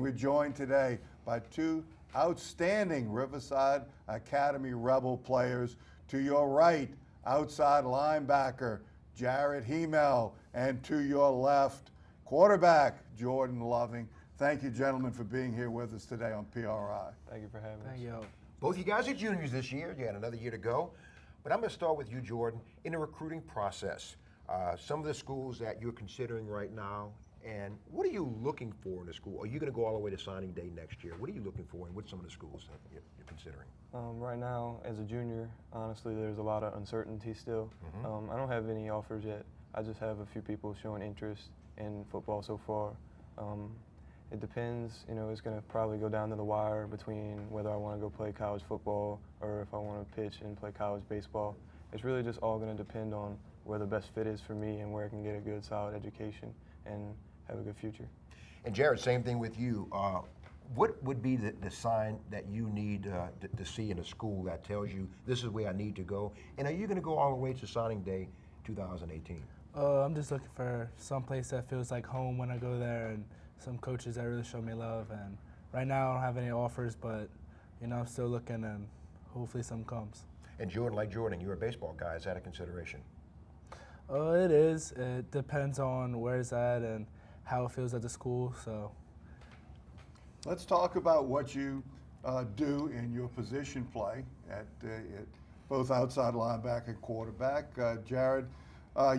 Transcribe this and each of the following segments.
we're joined today by two outstanding Riverside Academy Rebel players. To your right, outside linebacker Jared Hymel, and to your left, quarterback Jordan Loving. Thank you, gentlemen, for being here with us today on PRI. Thank you for having us. Thank you. Both you guys are juniors this year. You got another year to go. But I'm going to start with you, Jordan, in the recruiting process. Some of the schools that you're considering right now, and what are you looking for in a school? Are you going to go all the way to signing day next year? What are you looking for, and what's some of the schools that you're considering? Right now, as a junior, honestly, there's a lot of uncertainty still. I don't have any offers yet. I just have a few people showing interest in football so far. It depends, it's going to probably go down to the wire between whether I want to go play college football or if I want to pitch and play college baseball. It's really just all going to depend on where the best fit is for me and where I can get a good, solid education and have a good future. And Jared, same thing with you. What would be the sign that you need to see in a school that tells you this is where I need to go? And are you going to go all the way to signing day 2018? I'm just looking for some place that feels like home when I go there, and some coaches that really show me love. And right now I don't have any offers, but I'm still looking, and hopefully some comes. And Jordan, like Jordan, you're a baseball guy. Is that a consideration? It is. It depends on where it's at and how it feels at the school. So Let's talk about what you do in your position play at both outside linebacker and quarterback. Jared,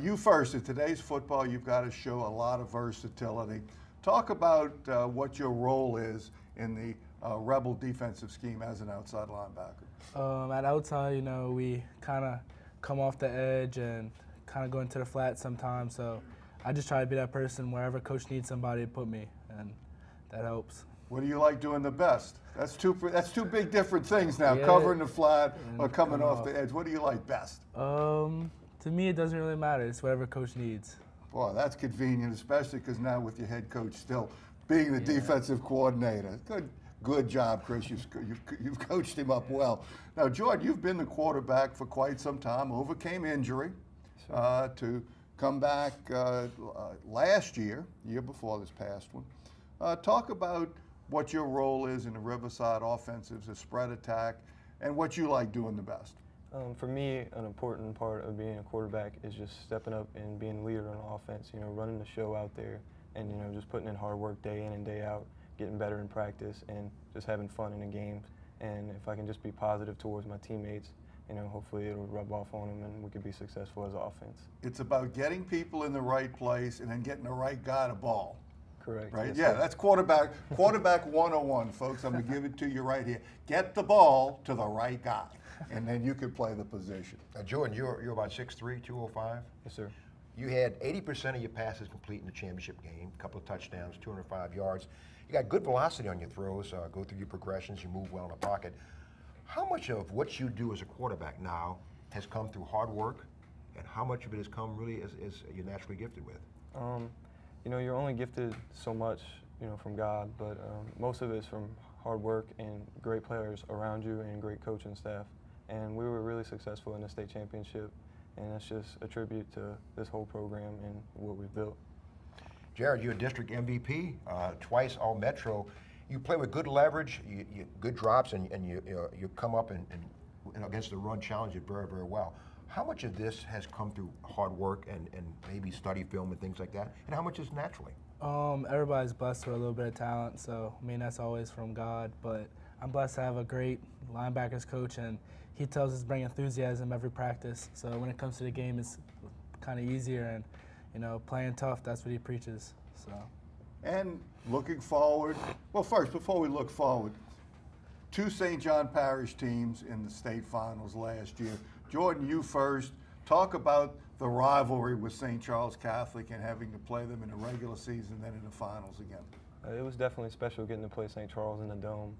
you first. In today's football, you've got to show a lot of versatility. Talk about what your role is in the Rebel defensive scheme as an outside linebacker. At outside, we kind of come off the edge and kind of go into the flat sometimes. So I just try to be that person wherever coach needs somebody to put me, and that helps. What do you like doing the best? That's two big different things now, Yeah, covering the flat and or coming coming off the edge. What do you like best? To me, it doesn't really matter. It's whatever coach needs. Boy, that's convenient, especially because now with your head coach still being the defensive coordinator. Good job, Chris. You've coached him up well. Now, Jordan, you've been the quarterback for quite some time, overcame injury to come back last year before this past one. Talk about what your role is in the Riverside offensives, the spread attack, and what you like doing the best. For me, an important part of being a quarterback is just stepping up and being a leader on offense, running the show out there and, just putting in hard work day in and day out, getting better in practice and just having fun in the games. And if I can just be positive towards my teammates, hopefully it'll rub off on them and we could be successful as an offense. It's about getting people in the right place and then getting the right guy to ball. Correct. Right? Yes, Yeah, sir. that's quarterback 101, folks. I'm going to give it to you right here. Get the ball to the right guy, and then you can play the position. Jordan, you're about 6'3", 205. Yes, sir. You had 80% of your passes complete in the championship game, a couple of touchdowns, 205 yards. You got good velocity on your throws, go through your progressions, you move well in the pocket. How much of what you do as a quarterback now has come through hard work, and how much of it has come really as you're naturally gifted with? You're only gifted so much, from God, but most of it is from hard work and great players around you and great coaching staff. And we were really successful in the state championship, and that's just a tribute to this whole program and what we've built. Jared, you're a district MVP, twice All-Metro. You play with good leverage, you good drops, and you come up and against the run challenge it very, very well. How much of this has come through hard work and maybe study film and things like that, and how much is naturally? Everybody's blessed with a little bit of talent, so that's always from God. But I'm blessed to have a great linebackers coach, and he tells us to bring enthusiasm every practice. So when it comes to the game, it's kind of easier, and playing tough, that's what he preaches. So. And looking forward, well, first, before we look forward, two St. John Parish teams in the state finals last year. Jordan, you first. Talk about the rivalry with St. Charles Catholic and having to play them in the regular season, then in the finals again. It was definitely special getting to play St. Charles in the Dome.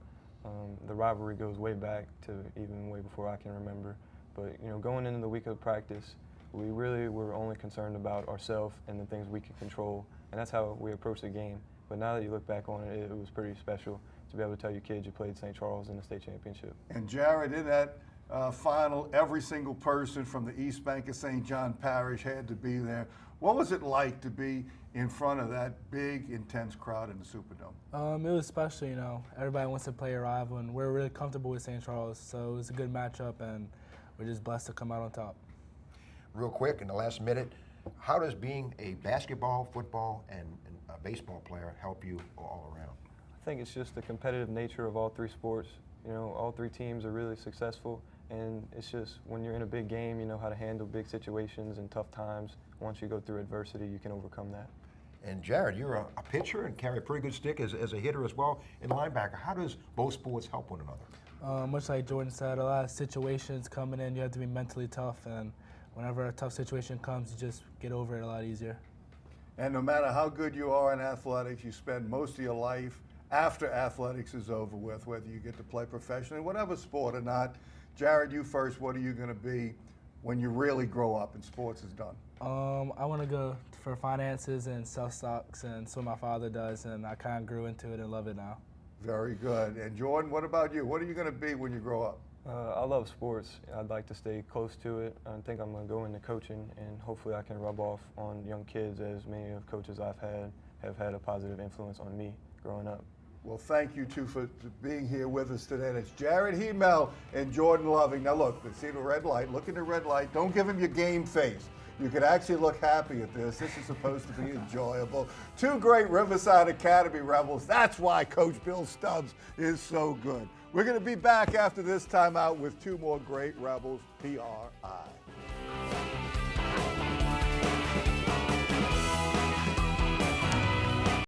The rivalry goes way back to even way before I can remember. But going into the week of practice, we really were only concerned about ourselves and the things we could control, and that's how we approached the game. But now that you look back on it, it was pretty special to be able to tell your kids you played St. Charles in the state championship. And Jared, in that final, every single person from the East Bank of St. John Parish had to be there. What was it like to be in front of that big, intense crowd in the Superdome? It was special, you know. Everybody wants to play a rival, and we're really comfortable with St. Charles, so it was a good matchup, and we're just blessed to come out on top. Real quick, in the last minute, how does being a basketball, football, and a baseball player help you all around? I think it's just the competitive nature of all three sports. You know, all three teams are really successful, and it's just when you're in a big game, you know how to handle big situations and tough times. Once you go through adversity, you can overcome that. And Jared, you're a pitcher and carry a pretty good stick as a hitter as well, and linebacker. How does both sports help one another? Much like Jordan said, a lot of situations coming in, you have to be mentally tough, and whenever a tough situation comes, you just get over it a lot easier. And no matter how good you are in athletics, you spend most of your life after athletics is over with, whether you get to play professionally, whatever sport or not. Jared, you first, what are you going to be when you really grow up and sports is done? I want to go for finances and sell stocks, and that's what my father does, and I kind of grew into it and love it now. Very good. And Jordan, what about you? What are you going to be when you grow up? I love sports. I'd like to stay close to it. I think I'm going to go into coaching, and hopefully I can rub off on young kids, as many of the coaches I've had have had a positive influence on me growing up. Well, thank you two for being here with us today. That's Jared Hymel and Jordan Loving. Now look, see the red light. Look in the red light. Don't give him your game face. You can actually look happy at this. This is supposed to be enjoyable. Two great Riverside Academy Rebels. That's why Coach Bill Stubbs is so good. We're going to be back after this timeout with two more great Rebels, PRI.